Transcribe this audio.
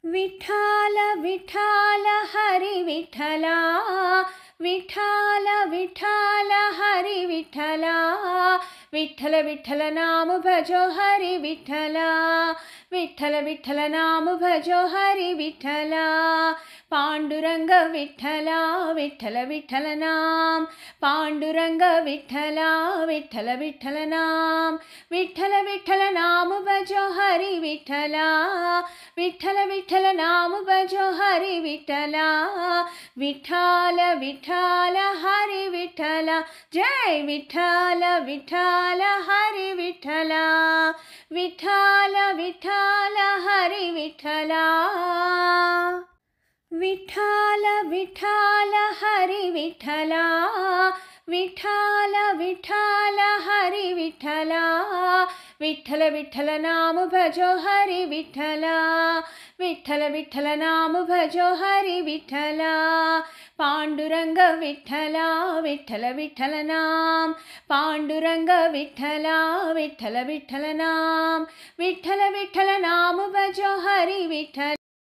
विठ्ठल विठ्ठल हरि विठ्ठला, विठ्ठल विठ्ठल हरि विठ्ठला, विठ्ठल विठ्ठल नाम भजो हरि विठ्ठला, विठ्ठल विठ्ठल नाम भजो हरि विठ्ठला, पांडुरंग विठ्ठला विठ्ठल विठ्ठल नाम, पांडुरंग विठ्ठला विठ्ठल विठ्ठल नाम, विठ्ठल विठ्ठल नाम भजो हरि विठ्ठला, विठ्ठल विठ्ठल नाम भजो हरि विठ्ठला, विठ्ठल विठ्ठल हरि विठ्ठला, जय विठ्ठल विठ्ठल हरि विठ्ठला, विठ्ठल विठ्ठल हरि विठ्ठला, विठ्ठल विठ्ठल हरि विठ्ठला, विठ्ठल विठ्ठल हरि विठ्ठला, विठ्ठल विठ्ठल नाम भजो हरि विठ्ठला, विठ्ठल विठ्ठल नाम भजो हरि विठ्ठला, पांडुरंग विठ्ठला विठ्ठल विठ्ठल नाम, पांडुरंग विठ्ठला विठ्ठल विठ्ठल नाम, विठ्ठल विठ्ठल नाम भजो हरि विठ्ठला.